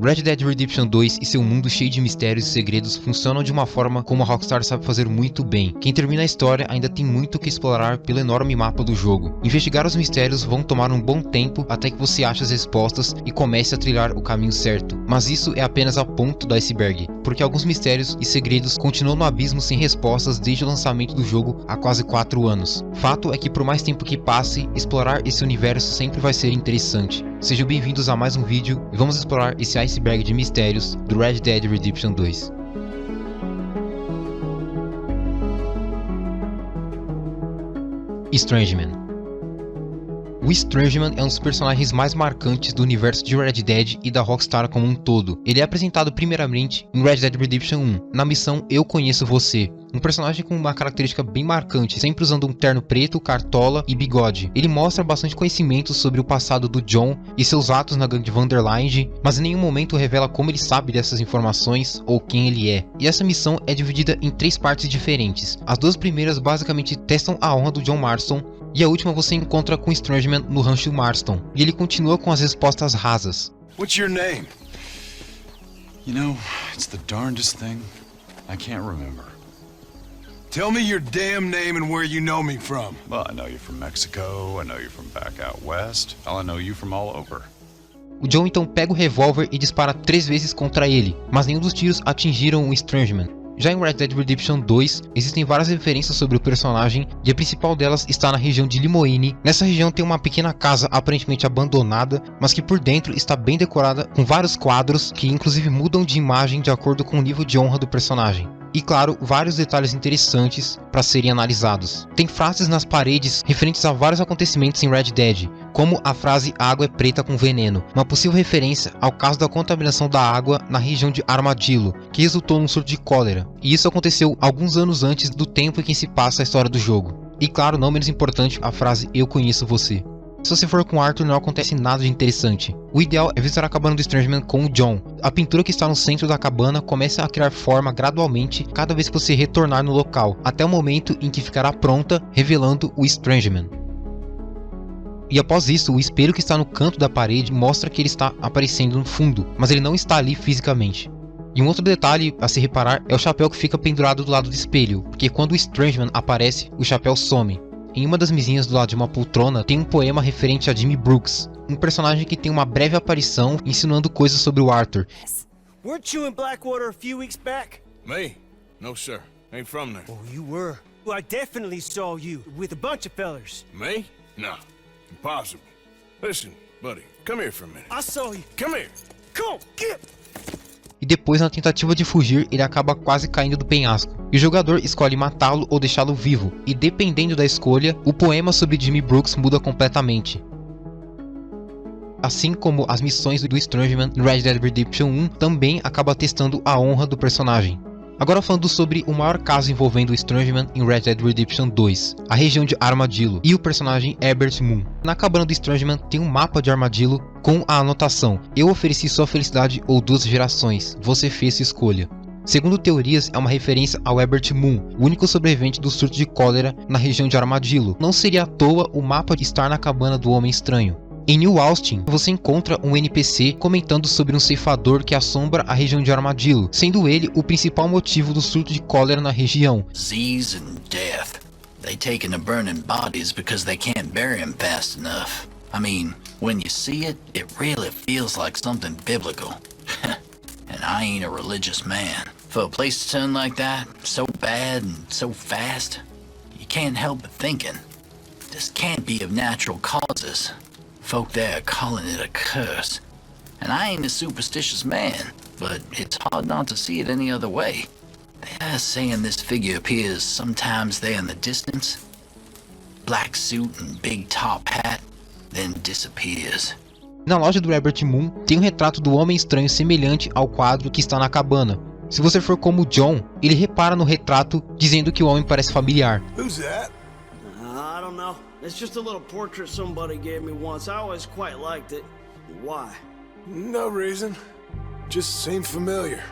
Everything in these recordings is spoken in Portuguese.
Red Dead Redemption 2 e seu mundo cheio de mistérios e segredos funcionam de uma forma como a Rockstar sabe fazer muito bem. Quem termina a história ainda tem muito o que explorar pelo enorme mapa do jogo. Investigar os mistérios vão tomar um bom tempo até que você ache as respostas e comece a trilhar o caminho certo. Mas isso é apenas a ponta do iceberg, porque alguns mistérios e segredos continuam no abismo sem respostas desde o lançamento do jogo há quase 4 anos. Fato é que por mais tempo que passe, explorar esse universo sempre vai ser interessante. Sejam bem-vindos a mais um vídeo e vamos explorar esse iceberg de mistérios do Red Dead Redemption 2. Strangeman. O Strangeman é um dos personagens mais marcantes do universo de Red Dead e da Rockstar como um todo. Ele é apresentado primeiramente em Red Dead Redemption 1, na missão Eu Conheço Você. Um personagem com uma característica bem marcante, sempre usando um terno preto, cartola e bigode. Ele mostra bastante conhecimento sobre o passado do John e seus atos na gangue de Vanderlinde, mas em nenhum momento revela como ele sabe dessas informações ou quem ele é. E essa missão é dividida em 3 partes diferentes. As 2 primeiras basicamente testam a honra do John Marston, e a última você encontra com Strangeman no rancho Marston, e ele continua com as respostas rasas. What's your name? You know, it's the darndest thing. I can't remember. Tell me your damn name and where you know me from. Well, I know you from Mexico, I know you from back out west. Hell, I know you from all over. O John então pega o revólver e dispara 3 vezes contra ele, mas nenhum dos tiros atingiram o Strangeman. Já em Red Dead Redemption 2, existem várias referências sobre o personagem e a principal delas está na região de Limoeine. Nessa região tem uma pequena casa aparentemente abandonada, mas que por dentro está bem decorada com vários quadros que inclusive mudam de imagem de acordo com o nível de honra do personagem. E claro, vários detalhes interessantes para serem analisados. Tem frases nas paredes referentes a vários acontecimentos em Red Dead, como a frase água é preta com veneno, uma possível referência ao caso da contaminação da água na região de Armadillo, que resultou num surto de cólera, e isso aconteceu alguns anos antes do tempo em que se passa a história do jogo. E claro, não menos importante, a frase eu conheço você. Se você for com Arthur, não acontece nada de interessante. O ideal é visitar a cabana do Strangeman com o John. A pintura que está no centro da cabana começa a criar forma gradualmente cada vez que você retornar no local, até o momento em que ficará pronta, revelando o Strangeman. E após isso, o espelho que está no canto da parede mostra que ele está aparecendo no fundo, mas ele não está ali fisicamente. E um outro detalhe a se reparar é o chapéu que fica pendurado do lado do espelho, porque quando o Strangeman aparece, o chapéu some. Em uma das mesinhas do lado de uma poltrona tem um poema referente a Jimmy Brooks, um personagem que tem uma breve aparição ensinando coisas sobre o Arthur. Weren't you in Blackwater a few weeks back? Me? No, sir. Ain't from there. Oh, you were. Well, I definitely saw you with a bunch of fellers. Me? No. Impossible. Listen, buddy, come here for a minute. I saw you. Come here. Come on, get. E depois, na tentativa de fugir, ele acaba quase caindo do penhasco. E o jogador escolhe matá-lo ou deixá-lo vivo, e dependendo da escolha, o poema sobre Jimmy Brooks muda completamente. Assim como as missões do Strangeman no Red Dead Redemption 1 também acaba testando a honra do personagem. Agora falando sobre o maior caso envolvendo o Strangeman em Red Dead Redemption 2, a região de Armadillo e o personagem Herbert Moon. Na cabana do Strangeman tem um mapa de Armadillo com a anotação: eu ofereci sua felicidade ou 2 gerações, você fez sua escolha. Segundo teorias, é uma referência ao Herbert Moon, o único sobrevivente do surto de cólera na região de Armadillo. Não seria à toa o mapa de estar na cabana do Homem Estranho. Em New Austin, você encontra um NPC comentando sobre um ceifador que assombra a região de Armadillo, sendo ele o principal motivo do surto de cólera na região. Disease and death. They take to burning bodies because they can't bury them fast enough. I mean, when you see it, it really feels like something biblical. And I ain't a religious man. For a place to turn like that, so bad and so fast, you can't help but thinking, this can't be of natural causes. Folk there are calling it a curse. And I ain't a superstitious man, but it's hard not to see it any other way. They're saying this figure appears sometimes there in the distance. Black suit and big top hat, then disappears. Na loja do Herbert Moon tem um retrato do Homem Estranho semelhante ao quadro que está na cabana. Se você for como John, ele repara no retrato dizendo que o homem parece familiar. Who's that? I don't know. It's just a little portrait somebody gave me once. I always quite liked it. Why? No reason. Just seemed familiar.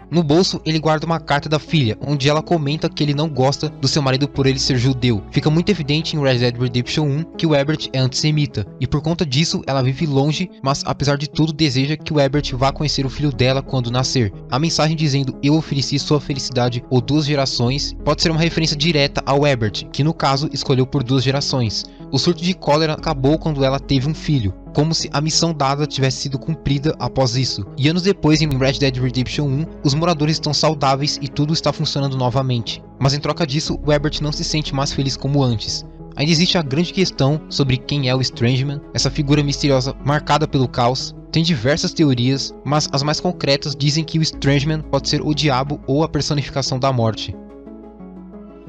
No bolso, ele guarda uma carta da filha, onde ela comenta que ele não gosta do seu marido por ele ser judeu. Fica muito evidente em Red Dead Redemption 1 que o Herbert é antissemita, e por conta disso ela vive longe, mas apesar de tudo deseja que o Herbert vá conhecer o filho dela quando nascer. A mensagem dizendo "eu ofereci sua felicidade ou 2 gerações" pode ser uma referência direta ao Herbert, que no caso escolheu por 2 gerações. O surto de cólera acabou quando ela teve um filho, como se a missão dada tivesse sido cumprida após isso. E anos depois, em Red Dead Redemption 1, os moradores estão saudáveis e tudo está funcionando novamente. Mas em troca disso, o Herbert não se sente mais feliz como antes. Ainda existe a grande questão sobre quem é o Strangeman, essa figura misteriosa marcada pelo caos. Tem diversas teorias, mas as mais concretas dizem que o Strangeman pode ser o diabo ou a personificação da morte.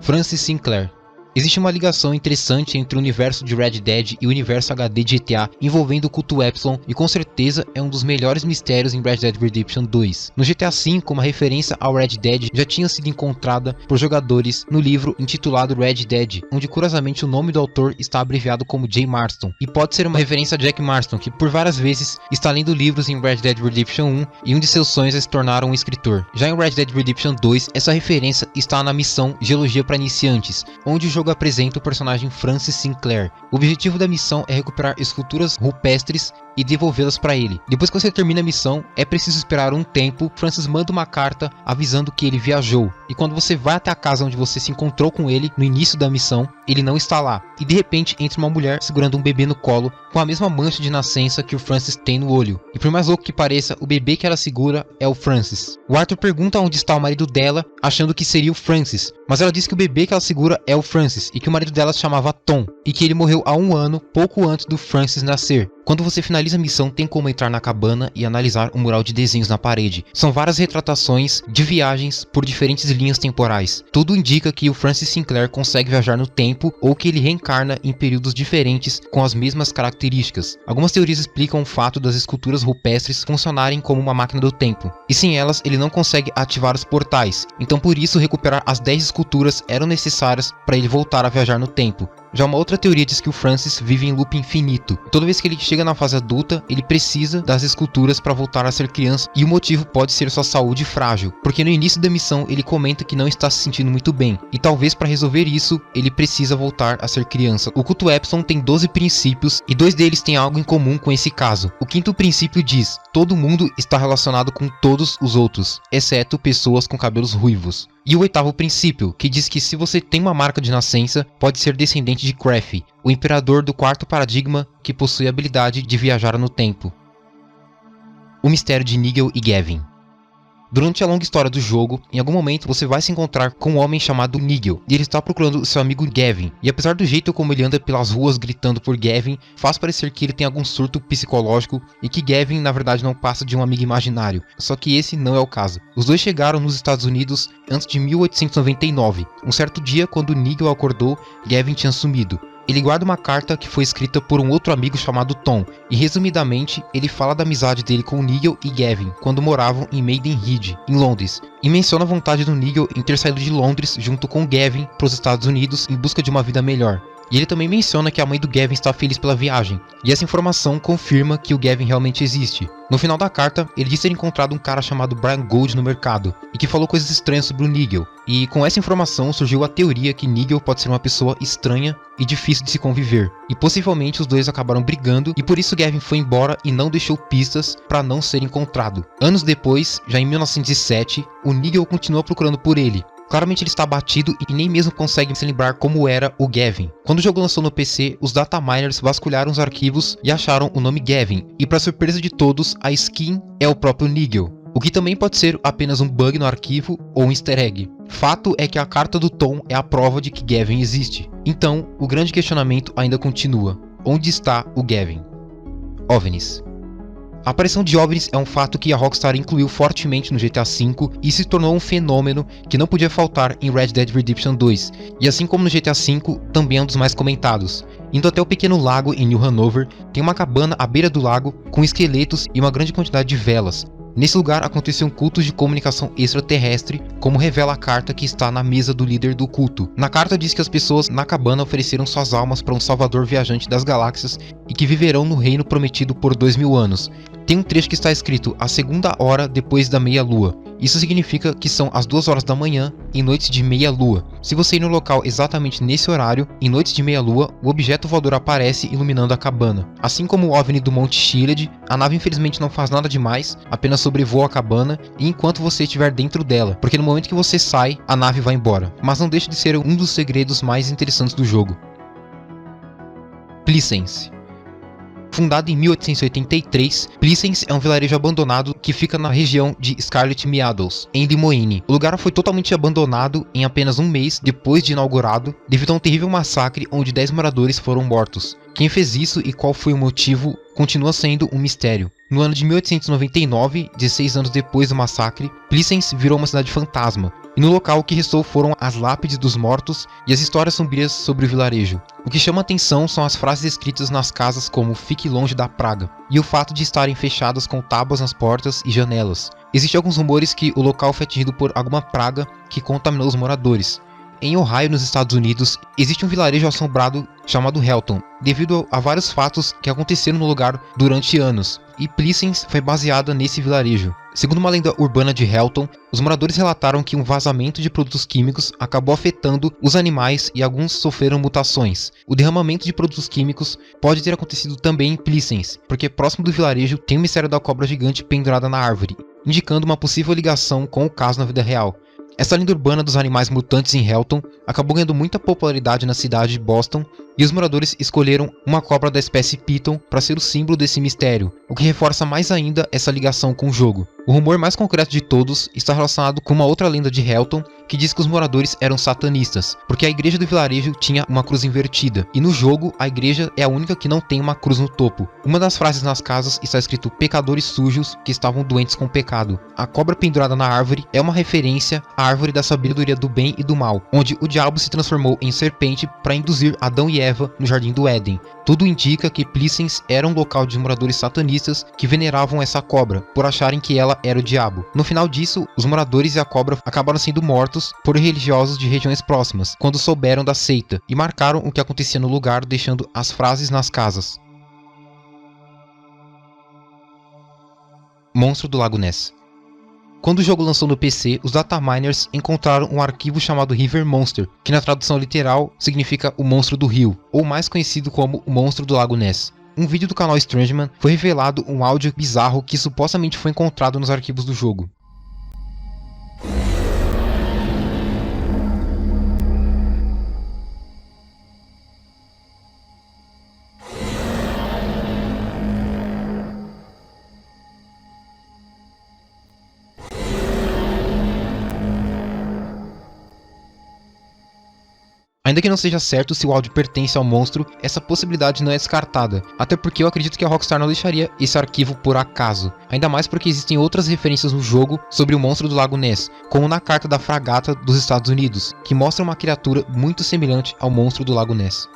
Francis Sinclair. Existe uma ligação interessante entre o universo de Red Dead e o universo HD de GTA envolvendo o culto Epsilon, e com certeza é um dos melhores mistérios em Red Dead Redemption 2. No GTA V, uma referência ao Red Dead já tinha sido encontrada por jogadores no livro intitulado Red Dead, onde curiosamente o nome do autor está abreviado como J. Marston, e pode ser uma referência a Jack Marston, que por várias vezes está lendo livros em Red Dead Redemption 1 e um de seus sonhos é se tornar um escritor. Já em Red Dead Redemption 2, essa referência está na missão Geologia para Iniciantes, onde o jogo apresenta o personagem Francis Sinclair. O objetivo da missão é recuperar esculturas rupestres e devolvê-las para ele. Depois que você termina a missão, é preciso esperar um tempo. Francis manda uma carta avisando que ele viajou, e quando você vai até a casa onde você se encontrou com ele no início da missão, ele não está lá, e de repente entra uma mulher segurando um bebê no colo com a mesma mancha de nascença que o Francis tem no olho, e por mais louco que pareça, o bebê que ela segura é o Francis. O Arthur pergunta onde está o marido dela, achando que seria o Francis, mas ela diz que o bebê que ela segura é o Francis, e que o marido dela se chamava Tom, e que ele morreu há 1 ano, pouco antes do Francis nascer. Quando você finaliza a missão, tem como entrar na cabana e analisar um mural de desenhos na parede. São várias retratações de viagens por diferentes linhas temporais. Tudo indica que o Francis Sinclair consegue viajar no tempo ou que ele reencarna em períodos diferentes com as mesmas características. Algumas teorias explicam o fato das esculturas rupestres funcionarem como uma máquina do tempo, e sem elas ele não consegue ativar os portais, então por isso recuperar as 10 esculturas eram necessárias para ele voltar a viajar no tempo. Já uma outra teoria diz que o Francis vive em loop infinito. Toda vez que ele chega na fase adulta, ele precisa das esculturas para voltar a ser criança, e o motivo pode ser sua saúde frágil, porque no início da missão ele comenta que não está se sentindo muito bem, e talvez para resolver isso, ele precisa voltar a ser criança. O culto Epsilon tem 12 princípios, e 2 deles têm algo em comum com esse caso. O 5º princípio diz: todo mundo está relacionado com todos os outros, exceto pessoas com cabelos ruivos. E o 8º princípio, que diz que se você tem uma marca de nascença, pode ser descendente de Crafty, o imperador do 4º paradigma que possui a habilidade de viajar no tempo. O mistério de Nigel e Gavin. Durante a longa história do jogo, em algum momento você vai se encontrar com um homem chamado Nigel, e ele está procurando seu amigo Gavin, e apesar do jeito como ele anda pelas ruas gritando por Gavin, faz parecer que ele tem algum surto psicológico e que Gavin na verdade não passa de um amigo imaginário, só que esse não é o caso. Os dois chegaram nos Estados Unidos antes de 1899, um certo dia quando Nigel acordou, Gavin tinha sumido. Ele guarda uma carta que foi escrita por um outro amigo chamado Tom, e resumidamente, ele fala da amizade dele com Nigel e Gavin, quando moravam em Maidenhead, em Londres, e menciona a vontade do Nigel em ter saído de Londres junto com Gavin para os Estados Unidos em busca de uma vida melhor. E ele também menciona que a mãe do Gavin está feliz pela viagem, e essa informação confirma que o Gavin realmente existe. No final da carta, ele diz ter encontrado um cara chamado Brian Gold no mercado, e que falou coisas estranhas sobre o Nigel, e com essa informação surgiu a teoria que Nigel pode ser uma pessoa estranha e difícil de se conviver, e possivelmente os dois acabaram brigando, e por isso Gavin foi embora e não deixou pistas para não ser encontrado. Anos depois, já em 1907, o Nigel continua procurando por ele. Claramente ele está abatido e nem mesmo consegue se lembrar como era o Gavin. Quando o jogo lançou no PC, os dataminers vasculharam os arquivos e acharam o nome Gavin, e para surpresa de todos, a skin é o próprio Nigel, o que também pode ser apenas um bug no arquivo ou um easter egg. Fato é que a carta do Tom é a prova de que Gavin existe. Então, o grande questionamento ainda continua: onde está o Gavin? OVNIs. A aparição de OVNIs é um fato que a Rockstar incluiu fortemente no GTA V e se tornou um fenômeno que não podia faltar em Red Dead Redemption 2, e assim como no GTA V, também é um dos mais comentados. Indo até o pequeno lago em New Hanover, tem uma cabana à beira do lago com esqueletos e uma grande quantidade de velas. Nesse lugar aconteciam cultos de comunicação extraterrestre, como revela a carta que está na mesa do líder do culto. Na carta diz que as pessoas na cabana ofereceram suas almas para um salvador viajante das galáxias e que viverão no reino prometido por 2000 anos. tem um trecho que está escrito a segunda hora depois da meia-lua. Isso significa que são as 2 horas da manhã em noites de meia-lua. Se você ir no local exatamente nesse horário, em noites de meia-lua, o objeto voador aparece iluminando a cabana. Assim como o OVNI do Monte Shield, a nave infelizmente não faz nada demais, apenas sobrevoa a cabana e enquanto você estiver dentro dela, porque no momento que você sai, a nave vai embora. Mas não deixa de ser um dos segredos mais interessantes do jogo. Pleasence. Fundado em 1883, Pleasence é um vilarejo abandonado que fica na região de Scarlet Meadows, em Des Moines. O lugar foi totalmente abandonado em apenas um mês depois de inaugurado, devido a um terrível massacre onde 10 moradores foram mortos. Quem fez isso e qual foi o motivo continua sendo um mistério. No ano de 1899, 16 anos depois do massacre, Pleasence virou uma cidade fantasma, e no local o que restou foram as lápides dos mortos e as histórias sombrias sobre o vilarejo. O que chama atenção são as frases escritas nas casas como "fique longe da praga", e o fato de estarem fechadas com tábuas nas portas e janelas. Existem alguns rumores que o local foi atingido por alguma praga que contaminou os moradores. Em Ohio, nos Estados Unidos, existe um vilarejo assombrado chamado Helton, devido a vários fatos que aconteceram no lugar durante anos, e Pleasence foi baseada nesse vilarejo. Segundo uma lenda urbana de Helton, os moradores relataram que um vazamento de produtos químicos acabou afetando os animais e alguns sofreram mutações. O derramamento de produtos químicos pode ter acontecido também em Pleasence, porque próximo do vilarejo tem o mistério da cobra gigante pendurada na árvore, indicando uma possível ligação com o caso na vida real. Essa lenda urbana dos animais mutantes em Helton acabou ganhando muita popularidade na cidade de Boston e os moradores escolheram uma cobra da espécie Python para ser o símbolo desse mistério, o que reforça mais ainda essa ligação com o jogo. O rumor mais concreto de todos está relacionado com uma outra lenda de Helton que diz que os moradores eram satanistas, porque a igreja do vilarejo tinha uma cruz invertida, e no jogo a igreja é a única que não tem uma cruz no topo. Uma das frases nas casas está escrito "pecadores sujos que estavam doentes com pecado". A cobra pendurada na árvore é uma referência à árvore da sabedoria do bem e do mal, onde o diabo se transformou em serpente para induzir Adão e Eva no jardim do Éden. Tudo indica que Pleasence era um local de moradores satanistas que veneravam essa cobra, por acharem que ela era o diabo. No final disso, os moradores e a cobra acabaram sendo mortos por religiosos de regiões próximas, quando souberam da seita, e marcaram o que acontecia no lugar, deixando as frases nas casas. Monstro do Lago Ness. Quando o jogo lançou no PC, os dataminers encontraram um arquivo chamado River Monster, que na tradução literal significa o monstro do rio, ou mais conhecido como o monstro do Lago Ness. Um vídeo do canal Strangeman foi revelado um áudio bizarro que supostamente foi encontrado nos arquivos do jogo. Ainda que não seja certo se o áudio pertence ao monstro, essa possibilidade não é descartada, até porque eu acredito que a Rockstar não deixaria esse arquivo por acaso, ainda mais porque existem outras referências no jogo sobre o monstro do Lago Ness, como na carta da fragata dos Estados Unidos, que mostra uma criatura muito semelhante ao monstro do Lago Ness.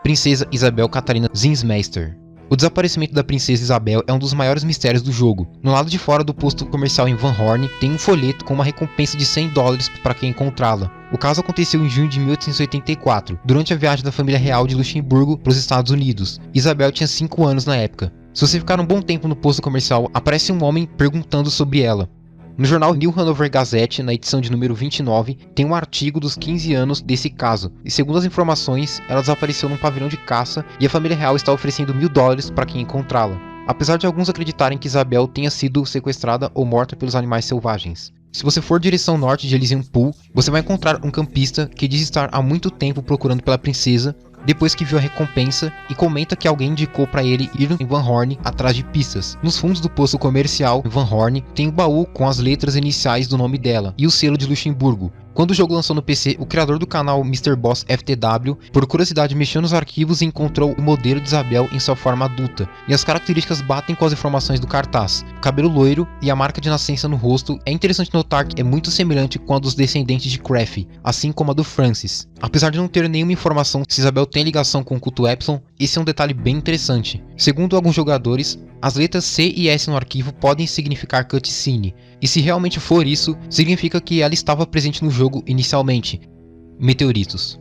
Princesa Isabel Catarina Zinsmeister. O desaparecimento da Princesa Isabel é um dos maiores mistérios do jogo. No lado de fora do posto comercial em Van Horn, tem um folheto com uma recompensa de $100 para quem encontrá-la. O caso aconteceu em junho de 1884, durante a viagem da família real de Luxemburgo para os Estados Unidos. Isabel tinha 5 anos na época. Se você ficar um bom tempo no posto comercial, aparece um homem perguntando sobre ela. No jornal New Hanover Gazette, na edição de número 29, tem um artigo dos 15 anos desse caso, e segundo as informações, ela desapareceu num pavilhão de caça e a família real está oferecendo $1000 para quem encontrá-la, apesar de alguns acreditarem que Isabel tenha sido sequestrada ou morta pelos animais selvagens. Se você for direção norte de Elysian Pool, você vai encontrar um campista que diz estar há muito tempo procurando pela princesa, depois que viu a recompensa, e comenta que alguém indicou para ele ir em Van Horn atrás de pistas. Nos fundos do posto comercial em Van Horn tem um baú com as letras iniciais do nome dela e o selo de Luxemburgo. Quando o jogo lançou no PC, o criador do canal Mr. Boss FTW, por curiosidade, mexeu nos arquivos e encontrou o modelo de Isabel em sua forma adulta, e as características batem com as informações do cartaz. O cabelo loiro e a marca de nascença no rosto é interessante notar que é muito semelhante com a dos descendentes de Craft, assim como a do Francis. Apesar de não ter nenhuma informação se Isabel tem ligação com o culto Epsilon, esse é um detalhe bem interessante. Segundo alguns jogadores, as letras C e S no arquivo podem significar cutscene, e se realmente for isso, significa que ela estava presente no jogo inicialmente. Meteoritos.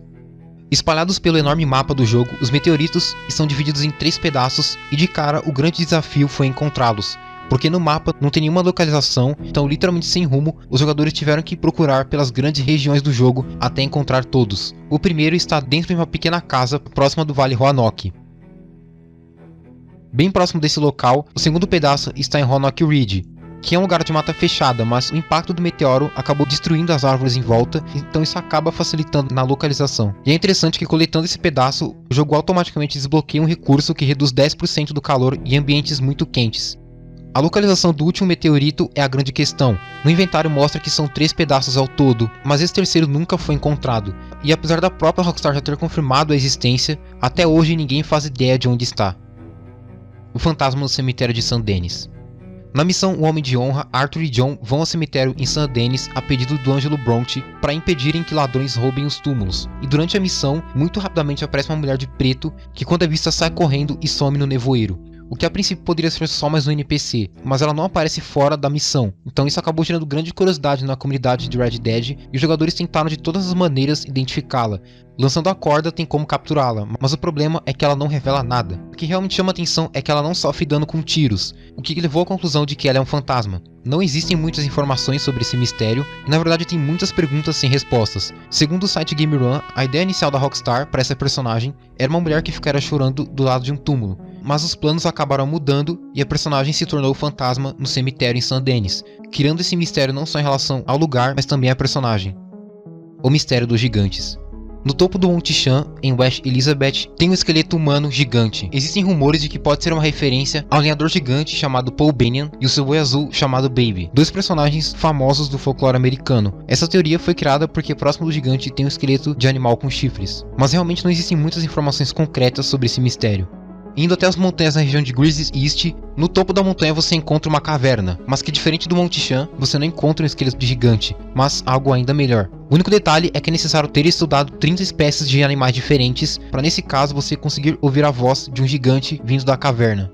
Espalhados pelo enorme mapa do jogo, os meteoritos estão divididos em 3 pedaços e de cara o grande desafio foi encontrá-los, porque no mapa não tem nenhuma localização, então literalmente sem rumo, os jogadores tiveram que procurar pelas grandes regiões do jogo até encontrar todos. O primeiro está dentro de uma pequena casa próxima do Vale Roanoke. Bem próximo desse local, o segundo pedaço está em Roanoke Ridge, que é um lugar de mata fechada, mas o impacto do meteoro acabou destruindo as árvores em volta, então isso acaba facilitando na localização. E é interessante que coletando esse pedaço, o jogo automaticamente desbloqueia um recurso que reduz 10% do calor em ambientes muito quentes. A localização do último meteorito é a grande questão. No inventário mostra que são 3 pedaços ao todo, mas esse terceiro nunca foi encontrado. E apesar da própria Rockstar já ter confirmado a existência, até hoje ninguém faz ideia de onde está. O fantasma no cemitério de St. Denis. Na missão O Homem de Honra, Arthur e John vão ao cemitério em St. Denis a pedido do Angelo Bronte para impedirem que ladrões roubem os túmulos. E durante a missão, muito rapidamente aparece uma mulher de preto que quando é vista sai correndo e some no nevoeiro. O que a princípio poderia ser só mais um NPC, mas ela não aparece fora da missão, então isso acabou gerando grande curiosidade na comunidade de Red Dead e os jogadores tentaram de todas as maneiras identificá-la. Lançando a corda tem como capturá-la, mas o problema é que ela não revela nada. O que realmente chama atenção é que ela não sofre dano com tiros, o que levou à conclusão de que ela é um fantasma. Não existem muitas informações sobre esse mistério, e na verdade tem muitas perguntas sem respostas. Segundo o site Game Run, a ideia inicial da Rockstar para essa personagem era uma mulher que ficara chorando do lado de um túmulo, mas os planos acabaram mudando e a personagem se tornou o fantasma no cemitério em St. Denis, criando esse mistério não só em relação ao lugar, mas também à personagem. O mistério dos gigantes. No topo do Monte Chan, em West Elizabeth, tem um esqueleto humano gigante. Existem rumores de que pode ser uma referência ao lenhador gigante chamado Paul Bunyan e o seu boi azul chamado Baby, 2 personagens famosos do folclore americano. Essa teoria foi criada porque próximo do gigante tem um esqueleto de animal com chifres, mas realmente não existem muitas informações concretas sobre esse mistério. Indo até as montanhas na região de Grizzly East, no topo da montanha você encontra uma caverna, mas que diferente do Monte Chan, você não encontra um esqueleto de gigante, mas algo ainda melhor. O único detalhe é que é necessário ter estudado 30 espécies de animais diferentes, para nesse caso você conseguir ouvir a voz de um gigante vindo da caverna.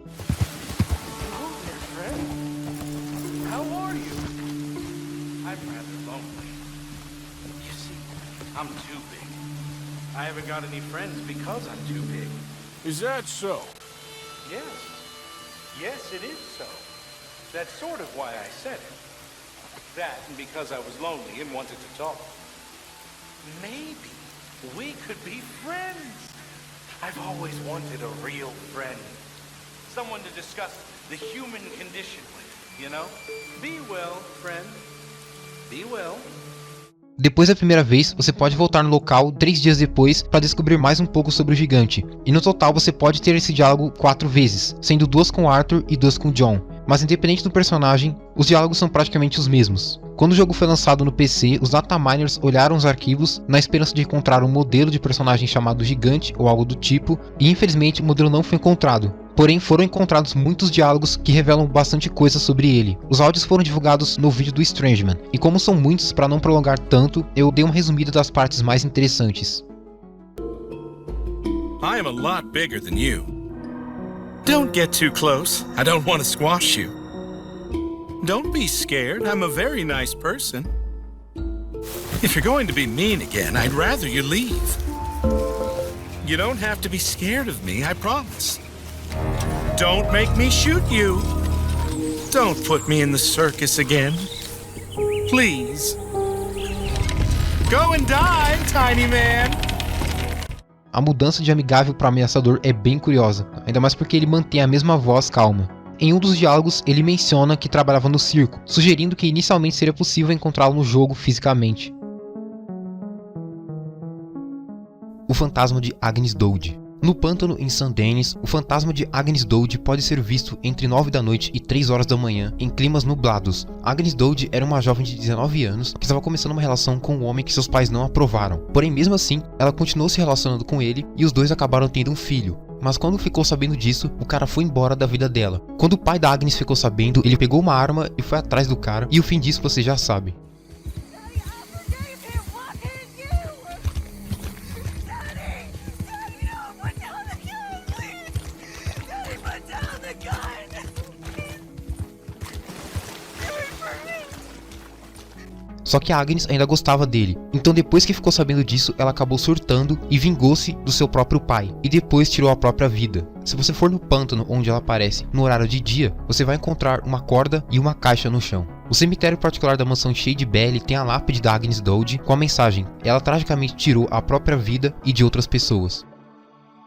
Is that so? Yes. Yes, it is so. That's sort of why I said it. That and because I was lonely and wanted to talk. Maybe we could be friends. I've always wanted a real friend. Someone to discuss the human condition with, you know? Be well, friend. Be well. Depois da primeira vez, você pode voltar no local 3 dias depois para descobrir mais um pouco sobre o gigante. E no total você pode ter esse diálogo 4 vezes, sendo 2 com Arthur e 2 com John. Mas independente do personagem, os diálogos são praticamente os mesmos. Quando o jogo foi lançado no PC, os dataminers olharam os arquivos na esperança de encontrar um modelo de personagem chamado Gigante ou algo do tipo, e infelizmente o modelo não foi encontrado. Porém, foram encontrados muitos diálogos que revelam bastante coisa sobre ele. Os áudios foram divulgados no vídeo do Strangeman, e como são muitos, para não prolongar tanto, eu dei uma resumida das partes mais interessantes. I am a lot bigger than you. Don't get too close. I don't want to squash you. Don't be scared. I'm a very nice person. If you're going to be mean again, I'd rather you leave. You don't have to be scared of me, I promise. Don't make me shoot you. Don't put me in the circus again. Please. Go and die, tiny man. A mudança de amigável para ameaçador é bem curiosa, ainda mais porque ele mantém a mesma voz calma. Em um dos diálogos, ele menciona que trabalhava no circo, sugerindo que inicialmente seria possível encontrá-lo no jogo fisicamente. O fantasma de Agnes Dode. No pântano em St. Denis, o fantasma de Agnes Dode pode ser visto entre 9 da noite e 3 horas da manhã, em climas nublados. Agnes Dode era uma jovem de 19 anos que estava começando uma relação com um homem que seus pais não aprovaram. Porém, mesmo assim, ela continuou se relacionando com ele e os dois acabaram tendo um filho. Mas quando ficou sabendo disso, o cara foi embora da vida dela. Quando o pai da Agnes ficou sabendo, ele pegou uma arma e foi atrás do cara, e o fim disso você já sabe. só que a Agnes ainda gostava dele. Então depois que ficou sabendo disso, ela acabou surtando e vingou-se do seu próprio pai, e depois tirou a própria vida. Se você for no pântano onde ela aparece no horário de dia, você vai encontrar uma corda e uma caixa no chão. O cemitério particular da mansão Shade Belly tem a lápide da Agnes Dodge com a mensagem: ela tragicamente tirou a própria vida e de outras pessoas.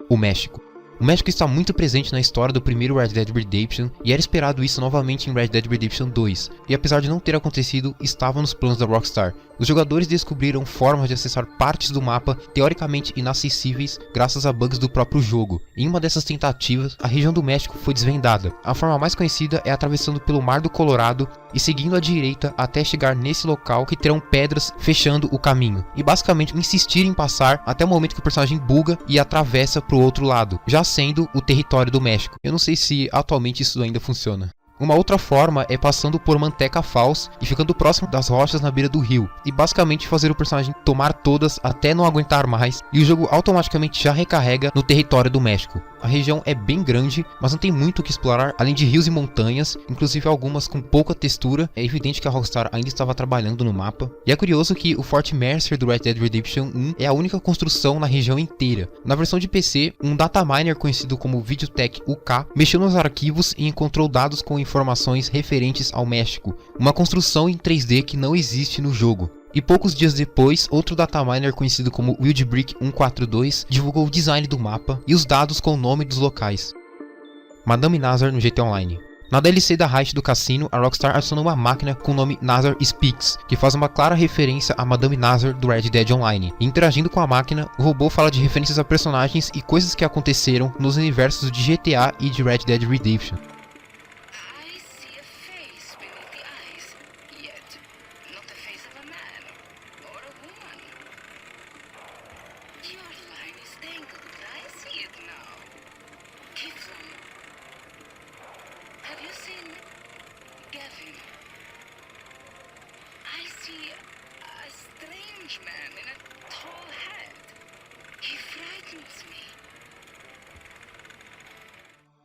O México. O México está muito presente na história do primeiro Red Dead Redemption e era esperado isso novamente em Red Dead Redemption 2, e apesar de não ter acontecido, estava nos planos da Rockstar. Os jogadores descobriram formas de acessar partes do mapa teoricamente inacessíveis graças a bugs do próprio jogo. Em uma dessas tentativas, a região do México foi desvendada. A forma mais conhecida é atravessando pelo Mar do Colorado e seguindo à direita até chegar nesse local que terão pedras fechando o caminho, e basicamente insistir em passar até o momento que o personagem buga e atravessa para o outro lado, já sendo o território do México. Eu não sei se atualmente isso ainda funciona. Uma outra forma é passando por Manteca Falls e ficando próximo das rochas na beira do rio, e basicamente fazer o personagem tomar todas até não aguentar mais, e o jogo automaticamente já recarrega no território do México. A região é bem grande, mas não tem muito o que explorar, além de rios e montanhas, inclusive algumas com pouca textura. É evidente que a Rockstar ainda estava trabalhando no mapa. E é curioso que o Fort Mercer do Red Dead Redemption 1 é a única construção na região inteira. Na versão de PC, um dataminer conhecido como Videotech UK mexeu nos arquivos e encontrou dados com informações referentes ao México, uma construção em 3D que não existe no jogo. E poucos dias depois, outro dataminer conhecido como Wildbrick 142 divulgou o design do mapa e os dados com o nome dos locais. Madame Nazar no GTA Online. Na DLC da Heist do cassino, a Rockstar adicionou uma máquina com o nome Nazar Speaks, que faz uma clara referência a Madame Nazar do Red Dead Online. E interagindo com a máquina, o robô fala de referências a personagens e coisas que aconteceram nos universos de GTA e de Red Dead Redemption.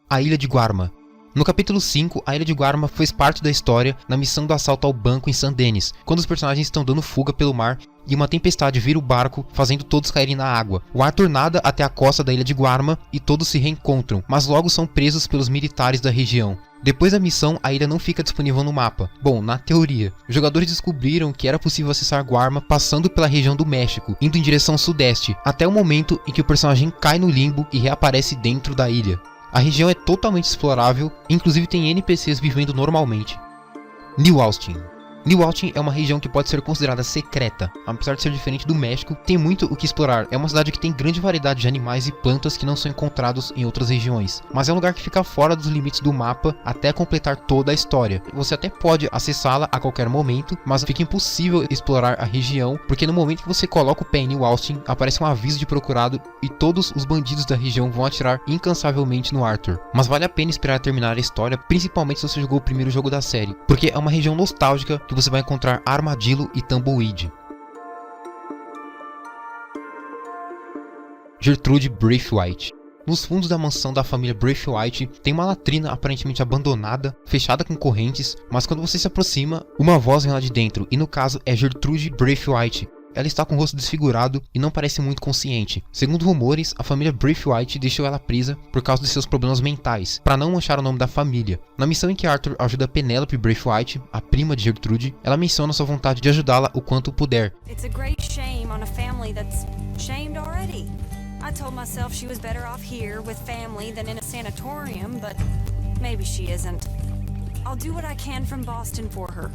A Ilha de Guarma. No capítulo 5, a Ilha de Guarma fez parte da história na missão do assalto ao banco em San Denis, quando os personagens estão dando fuga pelo mar e uma tempestade vira o barco, fazendo todos caírem na água. O Arthur nada até a costa da Ilha de Guarma e todos se reencontram, mas logo são presos pelos militares da região. Depois da missão, a ilha não fica disponível no mapa. Bom, na teoria. Os jogadores descobriram que era possível acessar Guarma passando pela região do México, indo em direção sudeste, até o momento em que o personagem cai no limbo e reaparece dentro da ilha. A região é totalmente explorável, inclusive tem NPCs vivendo normalmente. New Austin. New Austin é uma região que pode ser considerada secreta. Apesar de ser diferente do México, tem muito o que explorar. É uma cidade que tem grande variedade de animais e plantas que não são encontrados em outras regiões. Mas é um lugar que fica fora dos limites do mapa até completar toda a história. Você até pode acessá-la a qualquer momento, mas fica impossível explorar a região, porque no momento que você coloca o pé em New Austin, aparece um aviso de procurado e todos os bandidos da região vão atirar incansavelmente no Arthur. Mas vale a pena esperar terminar a história, principalmente se você jogou o primeiro jogo da série, porque é uma região nostálgica que você vai encontrar armadillo e tumbleweed. Gertrude Braithwaite. Nos fundos da mansão da família Braithwaite tem uma latrina aparentemente abandonada, fechada com correntes, mas quando você se aproxima, uma voz vem lá de dentro, e no caso é Gertrude Braithwaite. Ela está com o rosto desfigurado e não parece muito consciente. Segundo rumores, a família Braithwaite deixou ela presa por causa de seus problemas mentais, para não manchar o nome da família. Na missão em que Arthur ajuda Penelope Braithwaite, a prima de Gertrude, ela menciona sua vontade de ajudá-la o quanto puder. It's a great shame on a family that's shamed already. I told myself she was better off here with family than in a sanatorium, but maybe she isn't. I'll do what I can from Boston for her.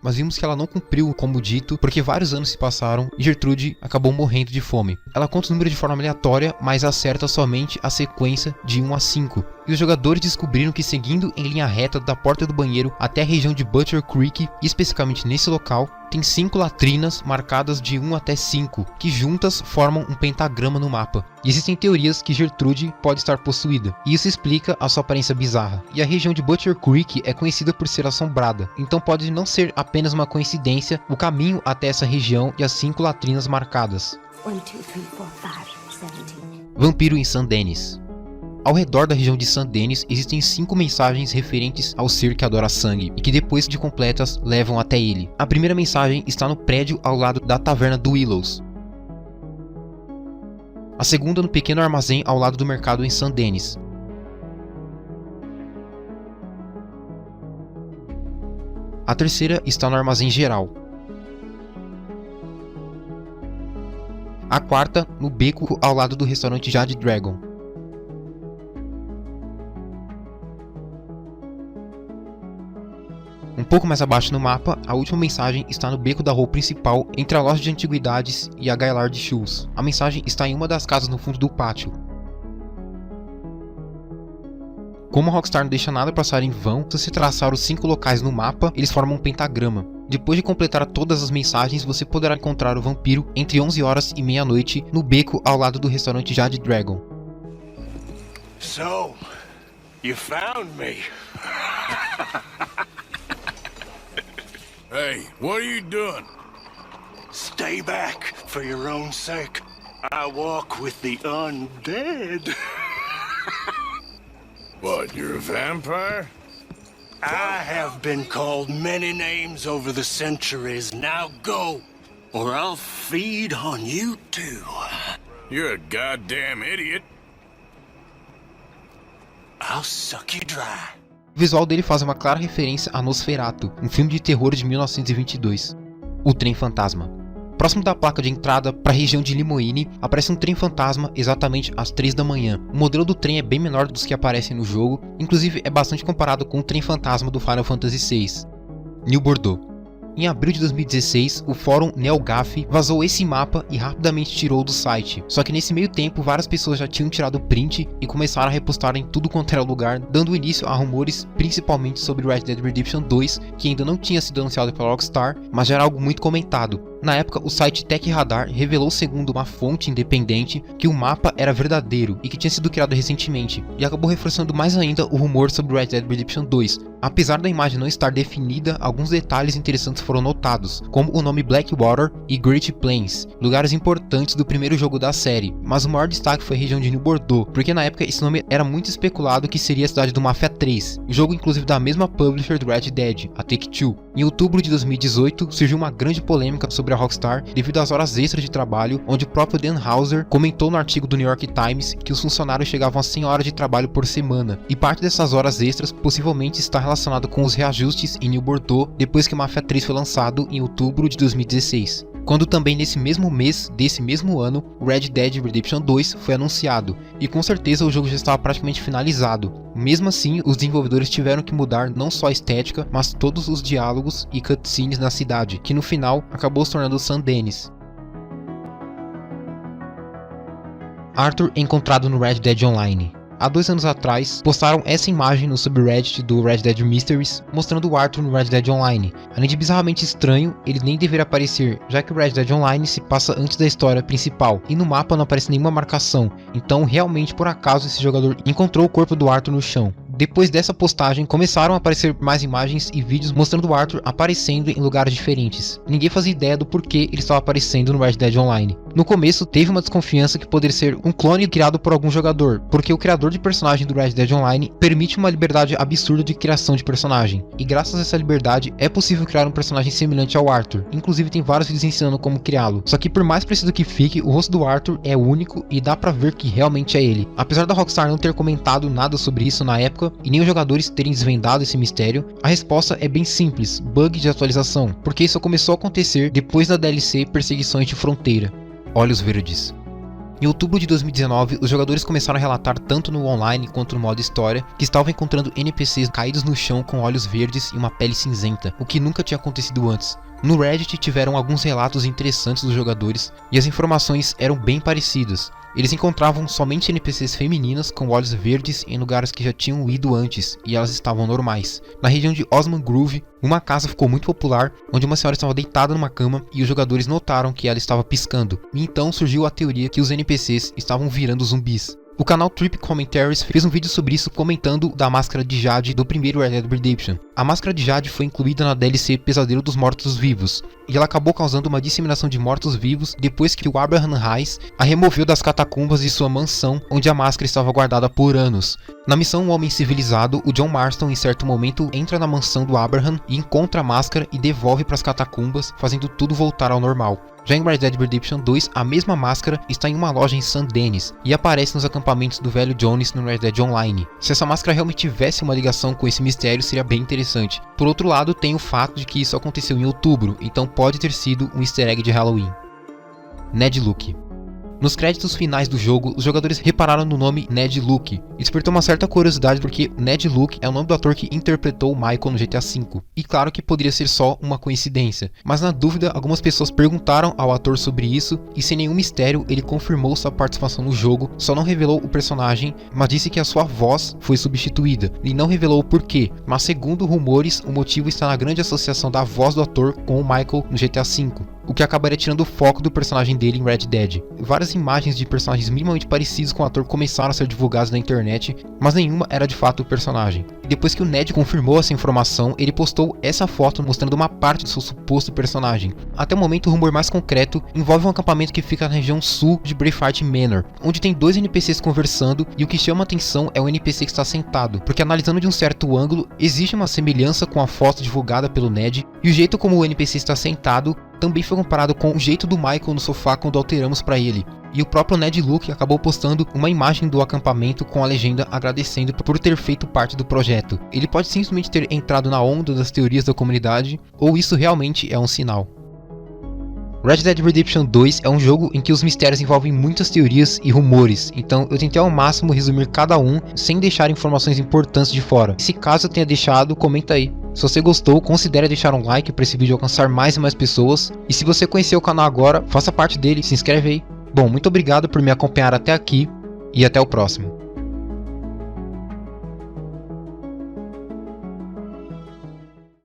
Mas vimos que ela não cumpriu como dito, porque vários anos se passaram e Gertrude acabou morrendo de fome. Ela conta os números de forma aleatória, mas acerta somente a sequência de 1 a 5. E os jogadores descobriram que seguindo em linha reta da porta do banheiro até a região de Butcher Creek, e especificamente nesse local, tem 5 latrinas marcadas de 1 até 5, que juntas formam um pentagrama no mapa. E existem teorias que Gertrude pode estar possuída, e isso explica a sua aparência bizarra. E a região de Butcher Creek é conhecida por ser assombrada, então pode não ser apenas uma coincidência o caminho até essa região e as 5 latrinas marcadas. 1, 2, 3, 4, 5, 17. Vampiro em San Denis. Ao redor da região de St. Denis existem 5 mensagens referentes ao ser que adora sangue e que depois de completas levam até ele. A primeira mensagem está no prédio ao lado da taverna do Willows. A segunda no pequeno armazém ao lado do mercado em St. Denis. A terceira está no armazém geral. A quarta no beco ao lado do restaurante Jade Dragon. Um pouco mais abaixo no mapa, a última mensagem está no beco da rua principal entre a loja de antiguidades e a Gaillard Shoes. A mensagem está em uma das casas no fundo do pátio. Como a Rockstar não deixa nada passar em vão, se você traçar os 5 locais no mapa, eles formam um pentagrama. Depois de completar todas as mensagens, você poderá encontrar o vampiro entre 11 horas e meia-noite no beco ao lado do restaurante Jade Dragon. So, you found me. Hey, what are you doing? Stay back for your own sake. I walk with the undead. What, you're a vampire? I have been called many names over the centuries. Now go, or I'll feed on you too. You're a goddamn idiot. I'll suck you dry. O visual dele faz uma clara referência a Nosferatu, um filme de terror de 1922. O trem fantasma. Próximo da placa de entrada para a região de Limoine, aparece um trem fantasma exatamente às 3 da manhã. O modelo do trem é bem menor dos que aparecem no jogo, inclusive é bastante comparado com o trem fantasma do Final Fantasy VI. New Bordeaux. Em abril de 2016, o fórum NeoGAF vazou esse mapa e rapidamente tirou do site. Só que nesse meio tempo, várias pessoas já tinham tirado o print e começaram a repostar em tudo quanto era lugar, dando início a rumores principalmente sobre Red Dead Redemption 2, que ainda não tinha sido anunciado pela Rockstar, mas já era algo muito comentado. Na época, o site Tech Radar revelou, segundo uma fonte independente, que o mapa era verdadeiro e que tinha sido criado recentemente, e acabou reforçando mais ainda o rumor sobre Red Dead Redemption 2. Apesar da imagem não estar definida, alguns detalhes interessantes foram notados, como o nome Blackwater e Great Plains, lugares importantes do primeiro jogo da série, mas o maior destaque foi a região de New Bordeaux, porque na época esse nome era muito especulado que seria a cidade do Mafia 3, jogo inclusive da mesma publisher do Red Dead, a Take-Two. Em outubro de 2018, surgiu uma grande polêmica sobre a Rockstar devido às horas extras de trabalho, onde o próprio Dan Houser comentou no artigo do New York Times que os funcionários chegavam a 100 horas de trabalho por semana, e parte dessas horas extras possivelmente está relacionado com os reajustes em New Bordeaux depois que Mafia 3 foi lançado em outubro de 2016. Quando também nesse mesmo mês desse mesmo ano, Red Dead Redemption 2 foi anunciado, e com certeza o jogo já estava praticamente finalizado. Mesmo assim, os desenvolvedores tiveram que mudar não só a estética, mas todos os diálogos e cutscenes na cidade, que no final acabou se tornando St. Denis. Arthur encontrado no Red Dead Online. Há 2 anos atrás, postaram essa imagem no subreddit do Red Dead Mysteries, mostrando o Arthur no Red Dead Online. Além de bizarramente estranho, ele nem deveria aparecer, já que o Red Dead Online se passa antes da história principal, e no mapa não aparece nenhuma marcação, então realmente por acaso esse jogador encontrou o corpo do Arthur no chão. Depois dessa postagem, começaram a aparecer mais imagens e vídeos mostrando o Arthur aparecendo em lugares diferentes. Ninguém fazia ideia do porquê ele estava aparecendo no Red Dead Online. No começo, teve uma desconfiança que poderia ser um clone criado por algum jogador, porque o criador de personagem do Red Dead Online permite uma liberdade absurda de criação de personagem, e graças a essa liberdade é possível criar um personagem semelhante ao Arthur. Inclusive tem vários vídeos ensinando como criá-lo, só que por mais preciso que fique, o rosto do Arthur é único e dá pra ver que realmente é ele. Apesar da Rockstar não ter comentado nada sobre isso na época, e nem os jogadores terem desvendado esse mistério, a resposta é bem simples: bug de atualização, porque isso começou a acontecer depois da DLC Perseguições de Fronteira. Olhos Verdes. Em outubro de 2019, os jogadores começaram a relatar tanto no online quanto no modo história que estavam encontrando NPCs caídos no chão com olhos verdes e uma pele cinzenta, o que nunca tinha acontecido antes. No Reddit tiveram alguns relatos interessantes dos jogadores e as informações eram bem parecidas. Eles encontravam somente NPCs femininas com olhos verdes em lugares que já tinham ido antes e elas estavam normais. Na região de Osman Grove, uma casa ficou muito popular, onde uma senhora estava deitada numa cama e os jogadores notaram que ela estava piscando. E então surgiu a teoria que os NPCs estavam virando zumbis. O canal Trip Commentaries fez um vídeo sobre isso comentando da máscara de Jade do primeiro Red Dead Redemption. A máscara de Jade foi incluída na DLC Pesadelo dos Mortos-Vivos, e ela acabou causando uma disseminação de mortos-vivos depois que o Abraham Hayes a removeu das catacumbas de sua mansão, onde a máscara estava guardada por anos. Na missão Um Homem Civilizado, o John Marston em certo momento entra na mansão do Abraham e encontra a máscara e devolve para as catacumbas, fazendo tudo voltar ao normal. Já em Red Dead Redemption 2, a mesma máscara está em uma loja em St. Denis e aparece nos acampamentos do velho Jones no Red Dead Online. Se essa máscara realmente tivesse uma ligação com esse mistério, seria bem interessante. Por outro lado, tem o fato de que isso aconteceu em outubro, então pode ter sido um easter egg de Halloween. Ned Luke. Nos créditos finais do jogo, os jogadores repararam no nome Ned Luke. Isso despertou uma certa curiosidade porque Ned Luke é o nome do ator que interpretou o Michael no GTA V. E claro que poderia ser só uma coincidência, mas na dúvida algumas pessoas perguntaram ao ator sobre isso e sem nenhum mistério ele confirmou sua participação no jogo, só não revelou o personagem, mas disse que a sua voz foi substituída e não revelou o porquê, mas segundo rumores o motivo está na grande associação da voz do ator com o Michael no GTA V. O que acabaria tirando o foco do personagem dele em Red Dead. Várias imagens de personagens minimamente parecidos com o ator começaram a ser divulgadas na internet, mas nenhuma era de fato o personagem. E depois que o Ned confirmou essa informação, ele postou essa foto mostrando uma parte do seu suposto personagem. Até o momento, o rumor mais concreto envolve um acampamento que fica na região sul de Braefight Manor, onde tem dois NPCs conversando e o que chama atenção é o NPC que está sentado, porque analisando de um certo ângulo, existe uma semelhança com a foto divulgada pelo Ned e o jeito como o NPC está sentado também foi comparado com o jeito do Michael no sofá quando alteramos para ele. E o próprio Ned Luke acabou postando uma imagem do acampamento com a legenda agradecendo por ter feito parte do projeto. Ele pode simplesmente ter entrado na onda das teorias da comunidade, ou isso realmente é um sinal. Red Dead Redemption 2 é um jogo em que os mistérios envolvem muitas teorias e rumores, então eu tentei ao máximo resumir cada um sem deixar informações importantes de fora. Se caso eu tenha deixado, comenta aí. Se você gostou, considere deixar um like para esse vídeo alcançar mais e mais pessoas. E se você conheceu o canal agora, faça parte dele, se inscreve aí. Bom, muito obrigado por me acompanhar até aqui e até o próximo.